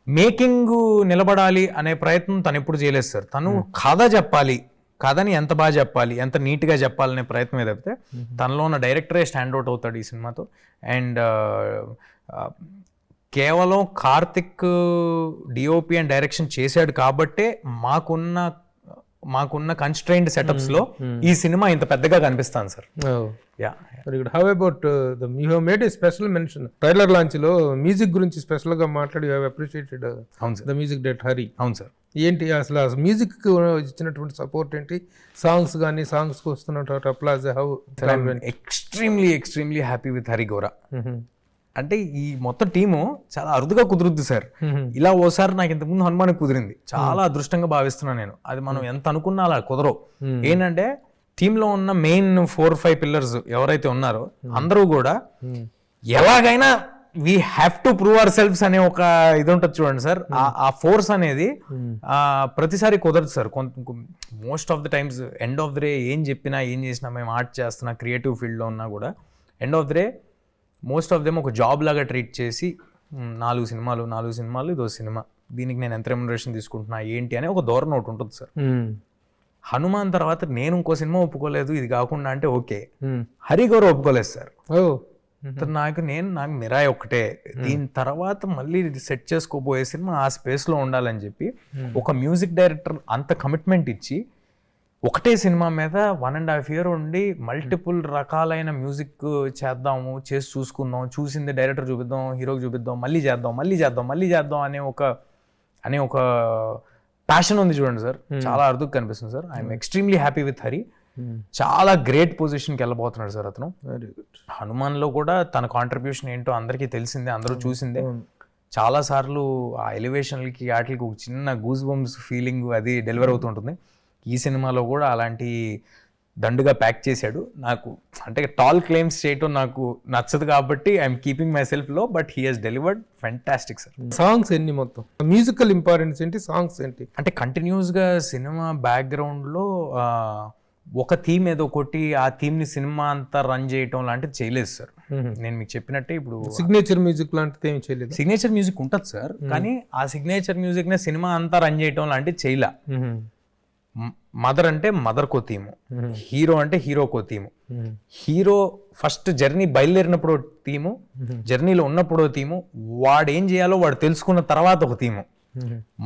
మేకింగ్ నిలబడాలి అనే ప్రయత్నం తను ఎప్పుడు చేయలేదు సార్. తను కథ చెప్పాలి, కథని ఎంత బాగా చెప్పాలి, ఎంత నీట్గా చెప్పాలనే ప్రయత్నం తప్పితే తనలో ఉన్న డైరెక్టరే స్టాండ్అవుట్ అవుతాడు ఈ సినిమాతో. అండ్ కేవలం కార్తిక్ డిఓపి అండ్ డైరెక్షన్ చేశాడు కాబట్టే మాకున్న కన్స్ట్రైన్డ్ సెటప్స్ లో ఈ సినిమా ఇంత పెద్దగా కనిపిస్తాను sir. How about you have made a special mention trailer launch లో మ్యూజిక్ గురించి స్పెషల్ గా మాట్లాడి you have appreciated the music director Hari. అవును సార్. ఏంటి అసలు మ్యూజిక్ ఇచ్చినటువంటి సపోర్ట్ ఏంటి? సాంగ్స్ కానీ సాంగ్స్ కు వస్తున్నటువంటి applause how? Extremely happy with Hari Gora. అంటే ఈ మొత్తం టీము చాలా అరుదుగా కుదురుద్ది సార్. ఇలా ఓసారి నాకు ఇంతకుముందు హనుమానికి కుదిరింది, చాలా అదృష్టంగా భావిస్తున్నాను నేను. అది మనం ఎంత అనుకున్నా అలా కుదరవు. ఏంటంటే టీంలో ఉన్న మెయిన్ 4-5 పిల్లర్స్ ఎవరైతే ఉన్నారో అందరూ కూడా ఎలాగైనా we have to prove our selfs అనే ఒక ఇది ఉంటుంది చూడండి సార్. ఆ ఫోర్స్ అనేది ప్రతిసారి కుదరదు sir. Most of the times end of the day ఏం చెప్పినా ఏం చేసినా, మేము ఆర్ట్ చేస్తున్నా క్రియేటివ్ ఫీల్డ్లో ఉన్నా కూడా end of the day most of them ఒక జాబ్ లాగా ట్రీట్ చేసి 4 సినిమాలు ఇదో సినిమా, దీనికి నేను ఎంత రెమ్యునరేషన్ తీసుకుంటున్నా ఏంటి అనే ఒక ధోరణి ఒకటి ఉంటుంది సార్. హనుమాన్ తర్వాత నేను ఇంకో సినిమా ఒప్పుకోలేదు ఇది కాకుండా అంటే ఓకే, హరి గౌరవ్ ఒప్పుకోలేదు సార్. నాకు మిరాయ్ ఒక్కటే, దీని తర్వాత మళ్ళీ సెట్ చేసుకోబోయే సినిమా ఆ స్పేస్లో ఉండాలని చెప్పి ఒక మ్యూజిక్ డైరెక్టర్ అంత కమిట్మెంట్ ఇచ్చి ఒకటే సినిమా మీద 1.5 year ఉండి మల్టిపుల్ రకాలైన మ్యూజిక్ చేద్దాము, చేసి చూసుకుందాం, చూసింది డైరెక్టర్ చూపిద్దాం, హీరోకి చూపిద్దాం, మళ్ళీ చేద్దాం అనే ఒక ప్యాషన్ ఉంది చూడండి సార్. చాలా అరుదుగా కనిపిస్తుంది sir. I'm extremely happy with Hari. చాలా గ్రేట్ పొజిషన్కి వెళ్ళబోతున్నాడు సార్ అతను. హనుమాన్లో కూడా తన కాంట్రిబ్యూషన్ ఏంటో అందరికీ తెలిసిందే, అందరూ చూసిందే. చాలా సార్లు ఆ ఎలివేషన్లకి వాటికి ఒక చిన్న గూస్ బంప్స్ ఫీలింగ్ అది డెలివర్ అవుతుంటుంది. ఈ సినిమాలో కూడా అలాంటి దండుగా ప్యాక్ చేశాడు. నాకు అంటే టాల్ క్లెయిమ్స్ చేయటం నాకు నచ్చదు కాబట్టి ఐఎమ్ కీపింగ్ మై సెల్ఫ్ లో, but he has delivered fantastic sir. Songs ఎన్ని మొత్తం మ్యూజికల్ ఇంపార్టెన్స్ ఏంటి, సాంగ్స్ ఏంటి? అంటే కంటిన్యూస్గా సినిమా బ్యాక్గ్రౌండ్లో ఒక థీమ్ ఏదో ఒకటి, ఆ థీమ్ని సినిమా అంతా రన్ చేయటం లాంటిది చేయలేదు సార్. నేను మీకు చెప్పినట్టే ఇప్పుడు సిగ్నేచర్ మ్యూజిక్ లాంటిది ఏమి చేయలేదు. సిగ్నేచర్ మ్యూజిక్ ఉంటుంది సార్, కానీ ఆ సిగ్నేచర్ మ్యూజిక్నే సినిమా అంతా రన్ చేయటం లాంటిది చేయలే. మదర్ అంటే మదర్కో థీము, హీరో అంటే హీరోకో థీము. హీరో ఫస్ట్ జర్నీ బయలుదేరినప్పుడు థీము, జర్నీలో ఉన్నప్పుడు థీము, వాడు ఏం చేయాలో వాడు తెలుసుకున్న తర్వాత ఒక థీము.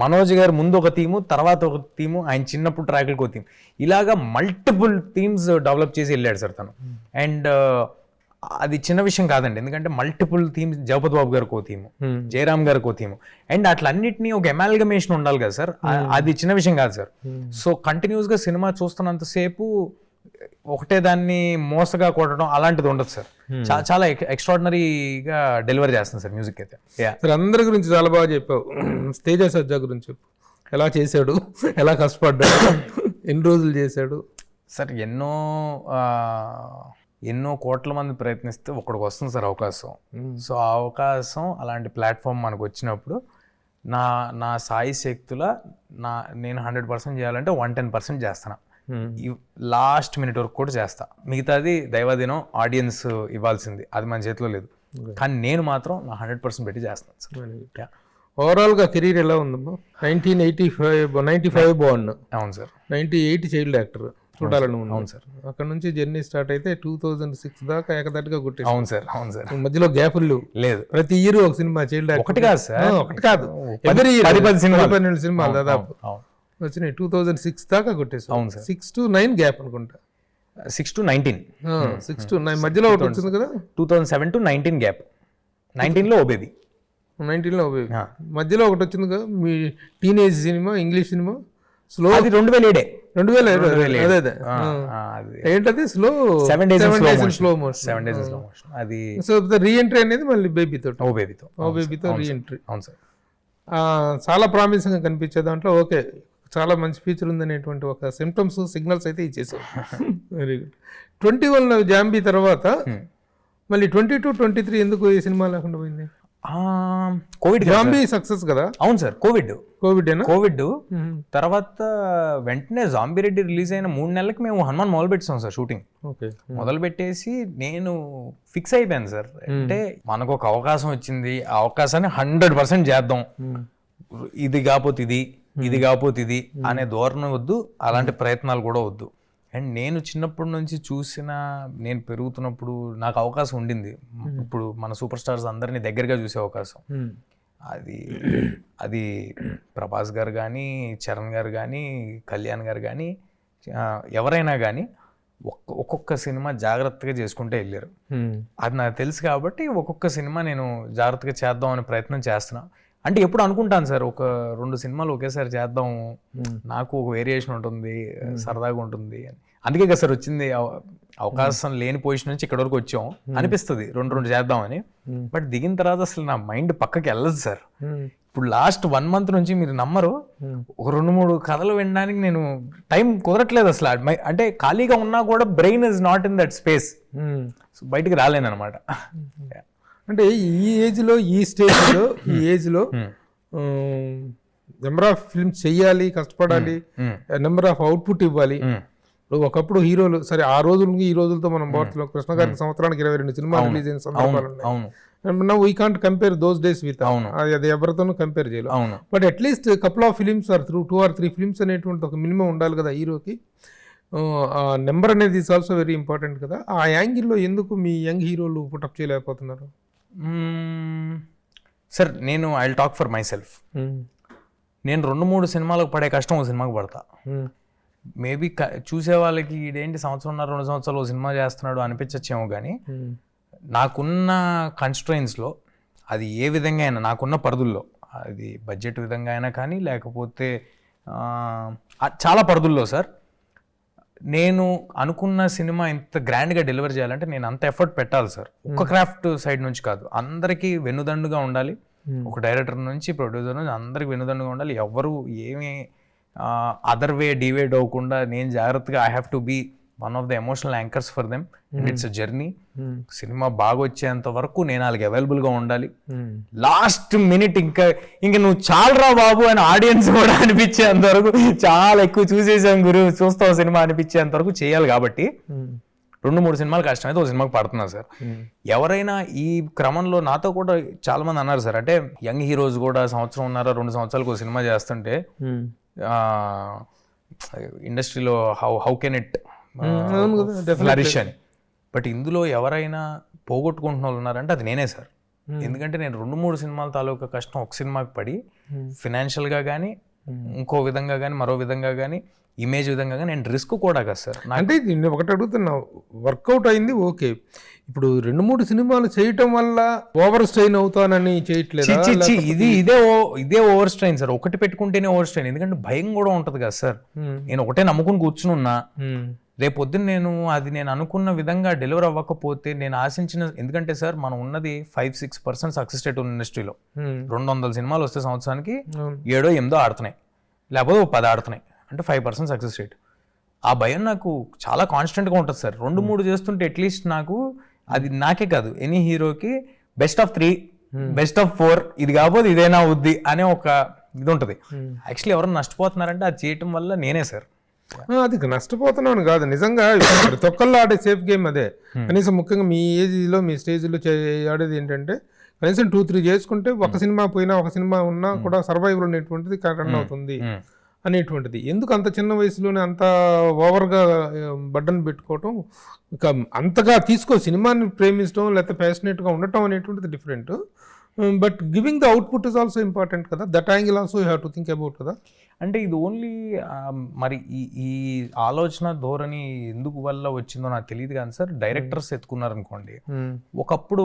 మనోజ్ గారు ముందు ఒక థీము, తర్వాత ఒక థీము, ఆయన చిన్నప్పుడు ట్రాక్లకు ఒక థీమ్, ఇలాగా మల్టిపుల్ థీమ్స్ డెవలప్ చేసి వెళ్ళాడు సార్ తను. అండ్ అది చిన్న విషయం కాదండి, ఎందుకంటే మల్టిపుల్ థీమ్స్, జగపతి బాబు గారికి ఓ థీము, జయరామ్ గారికి ఓ థీము, అండ్ అట్లన్నిటినీ ఒక ఎమాల్గమేషన్ ఉండాలి కదా సార్. అది చిన్న విషయం కాదు సార్. సో కంటిన్యూస్గా సినిమా చూస్తున్నంతసేపు ఒకటే దాన్ని మోసగా కొట్టడం అలాంటిది ఉండదు సార్. చాలా ఎక్స్ట్రాడినరీగా డెలివర్ చేస్తుంది సార్ మ్యూజిక్ అయితే. సార్ అందరి గురించి చాలా బాగా చెప్పావు, తేజ సజ్జా గురించి చెప్పు. ఎలా చేశాడు, ఎలా కష్టపడ్డాడు, ఎన్ని రోజులు చేశాడు? సార్ ఎన్నో కోట్ల మంది ప్రయత్నిస్తే ఒకడికి వస్తుంది సార్ అవకాశం. సో ఆ అవకాశం అలాంటి ప్లాట్ఫామ్ మనకు వచ్చినప్పుడు నా సాయి శక్తుల నేను 100% చేయాలంటే 110% చేస్తాను. లాస్ట్ మినిట్ వరకు కూడా చేస్తా. మిగతాది దైవాధీనం, ఆడియన్స్ ఇవ్వాల్సింది, అది మన చేతిలో లేదు. కానీ నేను మాత్రం నా 100% పెట్టి చేస్తాను సార్. ఓవరాల్గా కెరీర్ ఎలా ఉందమ్మా? 95 బాగున్నా. అవును సార్. 98 చైల్డ్ యాక్టర్ చూడాలని ఉంది. అవును సార్. అక్కడ నుంచి జర్నీ స్టార్ట్ అయితే 2006 దాకా ఏకదాటిగా కొట్టేసి. అవును సార్. అవును సార్. మధ్యలో గ్యాపులు లేదు. ప్రతి ఇయర్ ఒక సినిమా చైల్డ్ యాక్టర్. ఒకటి కాదు సార్, ఒకటి కాదు, 10 సినిమాలు దాదాపు వచ్చినాయి. 2006 దాకా కొట్టేసి. అవును సార్. 6 to 9 గ్యాప్ అనుకుంటా. 6 to 19. 6 to 9 మధ్యలో ఒకటి వచ్చింది కదా, 2007 to 19 గ్యాప్. 19లో ఓ బేబీ. 19లో మధ్యలో ఒకటి వచ్చింది కదా మీ teenage cinema, English cinema slow. అది 2007. 2007. అదే ఏంటది slow 7 days in slow motion. 7 days in slow motion. అది సో రీఎంట్రీ అనేది మళ్ళీ బేబీతో బేబీతో రీఎంట్రీ. అవును సార్. చాలా ప్రామిసింగ్గా కనిపించే దాంట్లో ఓకే చాలా మంచి ఫీచర్ ఉందనేటువంటి ఒక సిమ్టమ్స్, సిగ్నల్స్ అయితే ఇచ్చేసాం. Very good. 21 జాంబీ తర్వాత మళ్ళీ 22, 23 ఎందుకు ఈ సినిమా లేకుండా పోయింది? కోవిడ్. జాంబీ సక్సెస్ కదా. అవును సార్. కోవిడ్ కోవిడ్ తర్వాత వెంటనే జాంబీ రెడ్డి రిలీజ్ అయిన 3 నెలలకి మేము హనుమాన్ మొదలు పెట్టాం సార్ షూటింగ్. మొదలు పెట్టేసి నేను ఫిక్స్ అయిపోయాను సార్. అంటే మనకు ఒక అవకాశం వచ్చింది, ఆ అవకాశాన్ని 100% చేద్దాం. ఇది కాకపోతే ఇది కాకపోతే ఇది అనే ధోరణి వద్దు, అలాంటి ప్రయత్నాలు కూడా వద్దు. అండ్ నేను చిన్నప్పటి నుంచి నేను పెరుగుతున్నప్పుడు నాకు అవకాశం ఉండింది. ఇప్పుడు మన సూపర్ స్టార్స్ అందరినీ దగ్గరగా చూసే అవకాశం. అది ప్రభాస్ గారు కానీ, చరణ్ గారు కానీ, కళ్యాణ్ గారు కానీ, ఎవరైనా కానీ ఒక్కొక్క సినిమా జాగ్రత్తగా చేసుకుంటే వెళ్ళారు. అది నాకు తెలుసు కాబట్టి ఒక్కొక్క సినిమా నేను జాగ్రత్తగా చేద్దాం అనే ప్రయత్నం చేస్తున్నా. అంటే ఎప్పుడు అనుకుంటాను సార్, ఒక 2 సినిమాలు ఒకేసారి చేద్దాం, నాకు ఒక వేరియేషన్ ఉంటుంది, సరదాగా ఉంటుంది. అందుకే కదా సార్ వచ్చింది, అవకాశం లేని పొజిషన్ నుంచి ఇక్కడ వరకు వచ్చాం అనిపిస్తుంది 2 చేద్దామని. బట్ దిగిన తర్వాత అసలు నా మైండ్ పక్కకి వెళ్ళదు సార్. ఇప్పుడు లాస్ట్ 1 month నుంచి మీరు నమ్మరు, ఒక 2-3 కథలు వినడానికి నేను టైం కుదరట్లేదు అసలు. అంటే ఖాళీగా ఉన్నా కూడా brain is not in that space, బయటికి రాలేను అనమాట. అంటే ఈ ఏజ్లో, ఈ స్టేజ్లో, ఈ ఏజ్లో నెంబర్ ఆఫ్ ఫిల్మ్స్ చెయ్యాలి, కష్టపడాలి, నెంబర్ ఆఫ్ అవుట్పుట్ ఇవ్వాలి. ఒకప్పుడు హీరోలు సరే ఆ రోజులకి ఈ రోజులతో మనం పోతున్నాం. కృష్ణ గారికి సంవత్సరానికి 22 సినిమాలు రిలీజ్ అయిన సందర్భాలు ఉన్నాయి. We can't compare those days with, అది ఎవరితోనూ కంపేర్ చేయలేదు. But at least couple of films are 2 or 3 films అనేటువంటి ఒక మినిమం ఉండాలి కదా హీరోకి. నెంబర్ అనేది ఇస్ ఆల్సో వెరీ ఇంపార్టెంట్ కదా. ఆ యాంగిల్లో ఎందుకు మీ యంగ్ హీరోలు పుటప్ చేయలేకపోతున్నారు? సార్ నేను I will talk for my self. నేను 2-3 సినిమాలకు పడే కష్టం ఒక సినిమాకి పడతా. మేబీ చూసే వాళ్ళకి ఇదేంటి 1.5-2 సంవత్సరాలు సినిమా చేస్తున్నాడు అనిపించచ్చేమో, కానీ నాకున్న కన్స్ట్రైన్స్లో, అది ఏ విధంగా అయినా నాకున్న పరిధుల్లో, అది బడ్జెట్ విధంగా అయినా కానీ లేకపోతే చాలా పరిధుల్లో సార్, నేను అనుకున్న సినిమా ఇంత గ్రాండ్గా డెలివర్ చేయాలంటే నేను అంత ఎఫర్ట్ పెట్టాలి సార్. ఒక్క క్రాఫ్ట్ సైడ్ నుంచి కాదు, అందరికీ వెన్నుదండుగా ఉండాలి. ఒక డైరెక్టర్ నుంచి ప్రొడ్యూసర్ నుంచి అందరికి వెన్నుదండుగా ఉండాలి. ఎవరు ఏమి అదర్ వే డివైడ్ అవ్వకుండా నేను జాగ్రత్తగా I have to be one of the emotional anchors for them. It's a journey. Cinema బాగా వచ్చేంత వరకు నేను వాళ్ళకి అవైలబుల్గా ఉండాలి. లాస్ట్ మినిట్ ఇంకా నువ్వు చాలరా బాబు అని ఆడియన్స్ కూడా అనిపించేంత వరకు, చాలా ఎక్కువ చూసేసాం గురు, చూస్తావు సినిమా అనిపించేంత వరకు చేయాలి. కాబట్టి 2-3 సినిమాలు కష్టమైతే ఒక సినిమాకి పడుతున్నా సార్. ఎవరైనా ఈ క్రమంలో నాతో కూడా చాలా మంది అన్నారు సార్, అంటే యంగ్ హీరోస్ కూడా 1-2 సంవత్సరాలకు ఒక సినిమా చేస్తుంటే ఇండస్ట్రీలో హౌ కెన్ ఇట్ ఫ్లరిష్ అని. బట్ ఇందులో ఎవరైనా పోగొట్టుకుంటున్న వాళ్ళు ఉన్నారంటే అది నేనే సార్. ఎందుకంటే నేను 2-3 సినిమాల తాలూకా కష్టం ఒక సినిమాకి పడి ఫినాన్షియల్గా కానీ, ఇంకో విధంగా కానీ, మరో విధంగా కానీ, ఇమేజ్ విధంగా కానీ నేను రిస్క్ కూడా కదా సార్. అంటే నేను ఒకటి అడుగుతున్నా, వర్కౌట్ అయింది ఓకే, ఇప్పుడు 2-3 సినిమాలు చేయటం వల్ల ఓవర్ స్ట్రెయిన్ అవుతానని చేయట్లేదు. ఇదే ఓవర్ స్ట్రెయిన్ సార్. ఒకటి పెట్టుకుంటేనే ఓవర్ స్ట్రెయిన్, ఎందుకంటే భయం కూడా ఉంటది కదా సార్. నేను ఒకటే నమ్ముకుని కూర్చుని ఉన్నా, రేపు పొద్దున్న నేను అనుకున్న విధంగా డెలివర్ అవ్వకపోతే నేను ఆశించిన, ఎందుకంటే సార్ మనం ఉన్నది 5-6% సక్సెస్ రేట్ ఉన్న ఇండస్ట్రీలో. 200 సినిమాలు వస్తే సంవత్సరానికి 7-8 ఆడుతున్నాయి. లేకపోతే 10 ఆడుతున్నాయి అంటే 5% సక్సెస్ రేట్. ఆ భయం నాకు చాలా కాన్స్టెంట్గా ఉంటుంది సార్. 2-3 చేస్తుంటే అట్లీస్ట్ నాకు అది నాకే కాదు ఎనీ హీరోకి బెస్ట్ ఆఫ్ 3 బెస్ట్ ఆఫ్ 4 ఇది కాకపోతే ఇదేనా అవుద్ది అనే ఒక ఇది ఉంటుంది. యాక్చువల్లీ ఎవరైనా నష్టపోతున్నారంటే అది చేయటం వల్ల నేనే సార్. అది నష్టపోతున్నాను కాదు, నిజంగా ప్రతి ఒక్కళ్ళు ఆడే సేఫ్ గేమ్ అదే. కనీసం ముఖ్యంగా మీ ఏజ్లో మీ స్టేజ్లో ఆడేది ఏంటంటే కనీసం 2-3 చేసుకుంటే ఒక సినిమా పోయినా ఒక సినిమా ఉన్నా కూడా సర్వైవల్ అనేటువంటిది రన్ అవుతుంది అనేటువంటిది. ఎందుకు అంత చిన్న వయసులోనే అంత ఓవర్గా బడ్డను పెట్టుకోవటం, ఇక అంతగా సినిమాని ప్రేమించడం లేకపోతే ప్యాషనేట్గా ఉండటం అనేటువంటిది different. But giving the output is also important కదా, that angle also you have to think about కదా. అంటే ఇది ఓన్లీ మరి ఈ ఆలోచన ధోరణి ఎందుకు వల్ల వచ్చిందో నాకు తెలియదు కానీ సార్, డైరెక్టర్స్ ఎత్తుకున్నారనుకోండి. ఒకప్పుడు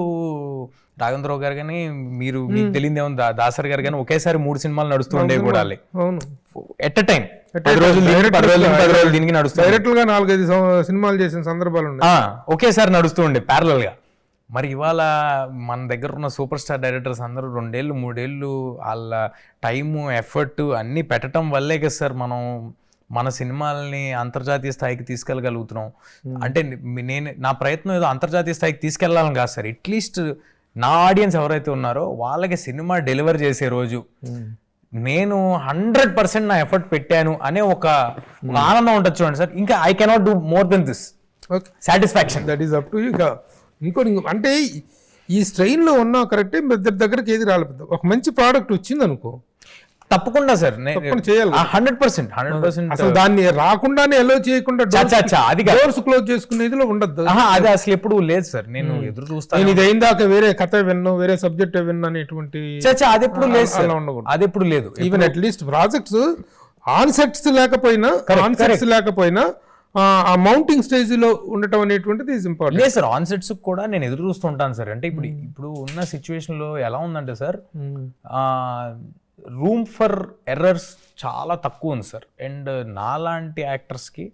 రాఘవేంద్రరావు గారు కానీ మీకు తెలియదు ఏమో దాసరి గారు కానీ ఒకేసారి 3 సినిమాలు నడుస్తూ ఉండేవి కూడా ఎట్ అ టైం 10 రోజులు దీనికి నడుస్తూ డైరెక్టర్ గా 4-5 సినిమాలు చేసిన సందర్భాలు ఉన్నాయి, ఒకేసారి నడుస్తూ ఉండే ప్యారలల్ గా. మరి ఇవాళ మన దగ్గర ఉన్న సూపర్ స్టార్ డైరెక్టర్స్ అందరూ 2 ఏళ్ళు 3 ఏళ్ళు వాళ్ళ టైము ఎఫర్ట్ అన్నీ పెట్టడం వల్లే కదా సార్ మనం మన సినిమాలని అంతర్జాతీయ స్థాయికి తీసుకెళ్ళగలుగుతున్నాం. అంటే నా ప్రయత్నం ఏదో అంతర్జాతీయ స్థాయికి తీసుకెళ్లాలని కాదు సార్, అట్లీస్ట్ నా ఆడియన్స్ ఎవరైతే ఉన్నారో వాళ్ళకి సినిమా డెలివర్ చేసే రోజు నేను 100% నా ఎఫర్ట్ పెట్టాను అనే ఒక ఆనందం ఉంటుంది చూడండి సార్. ఇంకా I cannot do more than this satisfaction. That is up to you. ఇంకోటి అంటే ఈ స్ట్రెయిన్లో ఉన్నా కరెక్టే, దగ్గరికి ఏది రాలేదు. ఒక మంచి ప్రోడక్ట్ వచ్చింది అనుకో, తప్పకుండా సార్ చేయాలి 100%. అసలు దాన్ని రాకుండానే ఎలో చేయకుండా డోర్స్ క్లోజ్ చేసుకునేదిలో ఉండద్దు. అది అసలు ఎప్పుడు లేదు సార్, నేను ఎదురు చూస్తాను. ఇది అయిందాక వేరే కథ విన్ను, వేరే సబ్జెక్ట్ విన్ను అనేటువంటి అది ఎప్పుడు లేదు సార్, అది ఎప్పుడు లేదు. ఈవెన్ అట్లీస్ట్ ప్రాజెక్ట్స్ ఆన్సెట్స్ లేకపోయినా ఆ మౌంటింగ్ స్టేజ్ లో ఉండటం అనేటువంటిది ఈజ్ ఇంపార్టెంట్. లేదు సార్, ఆన్ సెట్స్ కూడా నేను ఎదురు చూస్తుంటాను సార్. అంటే ఇప్పుడు ఉన్న సిచ్యువేషన్ లో ఎలా ఉందంటే సార్, రూమ్ ఫర్ ఎర్రర్స్ చాలా తక్కువ ఉంది సార్. అండ్ నాలాంటి యాక్టర్స్కి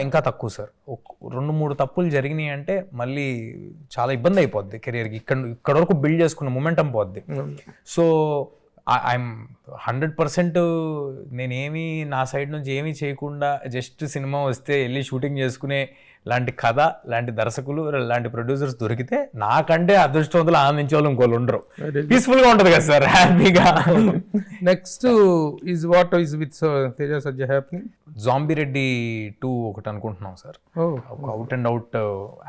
ఇంకా తక్కువ సార్. 2-3 తప్పులు జరిగినాయి అంటే మళ్ళీ చాలా ఇబ్బంది అయిపోద్ది కెరియర్కి. ఇక్కడ వరకు బిల్డ్ చేసుకున్న మొమెంటం పోద్ది. సో ఐఎమ్ 100% నేనేమి నా సైడ్ నుంచి ఏమీ చేయకుండా జస్ట్ సినిమా వస్తే వెళ్ళి షూటింగ్ చేసుకునే లాంటి కథ, లాంటి దర్శకులు, లాంటి ప్రొడ్యూసర్స్ దొరికితే నాకంటే అదృష్టవంతులు ఆనందించే వాళ్ళు ఇంకోళ్ళు ఉండరు. పీస్ఫుల్గా ఉంటుంది కదా సార్, హ్యాపీగా. Next is what is with Teja Sajja happening? Zombie Reddy 2 ఒకటి అనుకుంటున్నాం సార్. ఒక out and out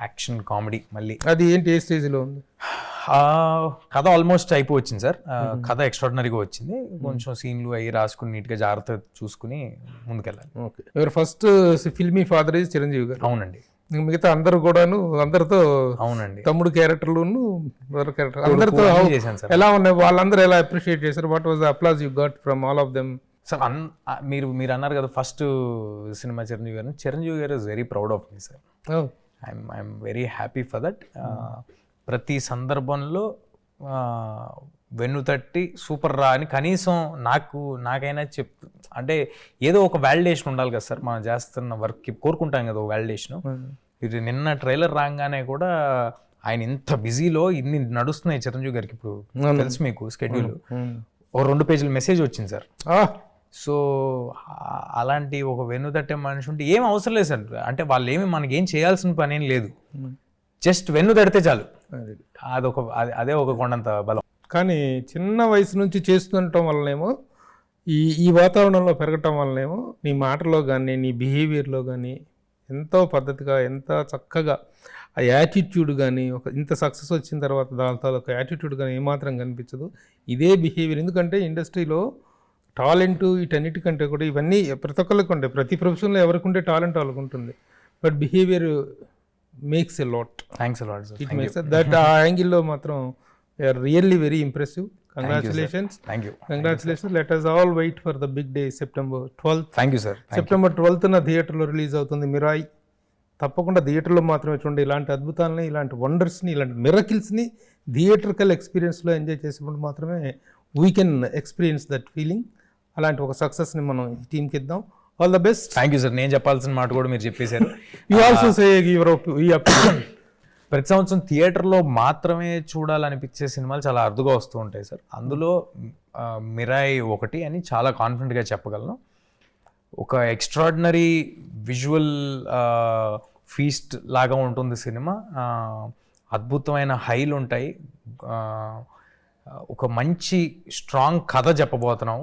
action comedy. మళ్ళీ అది ఏంటి, ఏ స్టేజ్లో ఉంది? కథ ఆల్మోస్ట్ అయిపోవచ్చింది సార్. కథ ఎక్స్ట్రాడినరీగా వచ్చింది. కొంచెం సీన్లు అవి రాసుకుని నీట్గా జాగ్రత్త చూసుకుని ముందుకెళ్ళాలి. Okay. Your first filmy father is Chiranjeevi గారు. అవునండి. మిగతా అందరూ కూడాను అందరితో, అవునండి, తమ్ముడు క్యారెక్టర్లు అందరితో ఎలా ఉన్నాయి, వాళ్ళందరూ ఎలా అప్రిషియేట్ చేశారు? What was the applause you got from all of them? Sir మీరు అన్నారు కదా ఫస్ట్ సినిమా చిరంజీవి గారు is very proud of me sir. I'm very happy for that. ప్రతి సందర్భంలో వెన్నుతట్టి సూపర్ రా అని కనీసం నాకైనా అంటే ఏదో ఒక వ్యాలిడేషన్ ఉండాలి కదా సార్, మనం చేస్తున్న వర్క్కి కోరుకుంటాం కదా ఒక వ్యాలిడేషను. ఇది నిన్న ట్రైలర్ రాగానే కూడా ఆయన ఇంత బిజీలో ఇన్ని నడుస్తున్నాయి చిరంజీవి గారికి. ఇప్పుడు తెలుసు మీకు స్కెడ్యూల్, ఓ 2 పేజీల మెసేజ్ వచ్చింది సార్. సో అలాంటి ఒక వెన్నుతట్టే మనిషి ఉంటే ఏం అవసరం లేదు సార్. అంటే వాళ్ళు ఏమి మనకేం చేయాల్సిన పని ఏం లేదు, జస్ట్ వెన్ను తడితే చాలు. అదే ఒక కొండంత బలం. కానీ చిన్న వయసు నుంచి చేస్తుండటం వల్లనేమో ఈ వాతావరణంలో పెరగటం వల్లనేమో నీ మాటలో కానీ నీ బిహేవియర్లో కానీ ఎంతో పద్ధతిగా, ఎంత చక్కగా ఆ యాటిట్యూడ్ కానీ, ఒక ఇంత సక్సెస్ వచ్చిన తర్వాత దాంతో ఒక యాటిట్యూడ్ కానీ ఏమాత్రం కనిపించదు. ఇదే బిహేవియర్. ఎందుకంటే ఇండస్ట్రీలో టాలెంట్ వీటన్నిటికంటే కూడా ఇవన్నీ ప్రతి ఒక్కరికి ఉంటాయి. ప్రతి ప్రొఫెషన్లో ఎవరికి ఉంటే టాలెంట్ వాళ్ళకు ఉంటుంది. But behaviour makes a lot. Thanks a lot. It makes that. ఆ యాంగిల్లో మాత్రం you are really very impressive. Congratulations. Thank you. Congratulations. Let us all wait for the big day, September 12th. Thank you sir. September 12th థియేటర్లో release అవుతుంది మిరాయి. తప్పకుండా థియేటర్లో మాత్రమే చూడండి. ఇలాంటి అద్భుతాలని, ఇలాంటి వండర్స్ని, ఇలాంటి మిరకిల్స్ని థియేటర్కల్ ఎక్స్పీరియన్స్లో ఎంజాయ్ చేసినప్పుడు మాత్రమే we can experience that feeling. అలాంటి ఒక సక్సెస్ని మనం ఈ టీంకి ఇద్దాం. All the best. Thank you sir. నేను చెప్పాల్సిన మాట కూడా మీరు చెప్పేశారు. You also say your opinion. ప్రతి సంవత్సరం థియేటర్లో మాత్రమే చూడాలనిపించే సినిమాలు చాలా అరుదుగా వస్తూ ఉంటాయి సార్. అందులో మిరాయ్ ఒకటి అని చాలా కాన్ఫిడెంట్గా చెప్పగలను. ఒక ఎక్స్ట్రాడినరీ విజువల్ ఫీస్ట్ లాగా ఉంటుంది సినిమా. అద్భుతమైన హైలు ఉంటాయి. ఒక మంచి స్ట్రాంగ్ కథ చెప్పబోతున్నాం.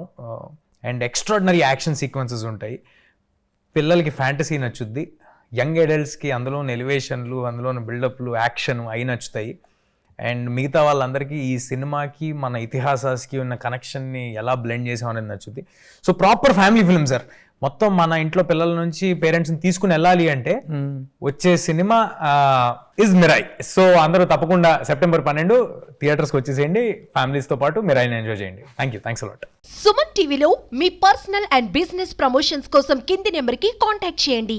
అండ్ ఎక్స్ట్రాడినరీ యాక్షన్ సీక్వెన్సెస్ ఉంటాయి. పిల్లలకి ఫ్యాంటసీ నచ్చుద్ది, యంగ్ అడల్ట్స్కి అందులోని ఎలివేషన్లు, అందులోని బిల్డప్లు, యాక్షన్ అవి నచ్చుతాయి. అండ్ మిగతా వాళ్ళందరికీ ఈ సినిమాకి మన ఇతిహాసాస్కి ఉన్న కనెక్షన్ని ఎలా బ్లెండ్ చేసామనేది నచ్చుద్ది. So proper family film sir. మొత్తం మన ఇంట్లో పిల్లల నుంచి పేరెంట్స్ని తీసుకుని వెళ్ళాలి అంటే వచ్చే సినిమా ఇస్ మిరాయ్. సో అందరూ తప్పకుండా సెప్టెంబర్ 12 థియేటర్స్కి వచ్చేసేయండి. ఫ్యామిలీస్తో పాటు మిరాయ్ని ఎంజాయ్ చేయండి. Thanks a lot. సుమన్ టీవీలో మీ పర్సనల్ అండ్ బిజినెస్ ప్రమోషన్స్ కోసం కింది నెంబర్కి కాంటాక్ట్ చేయండి.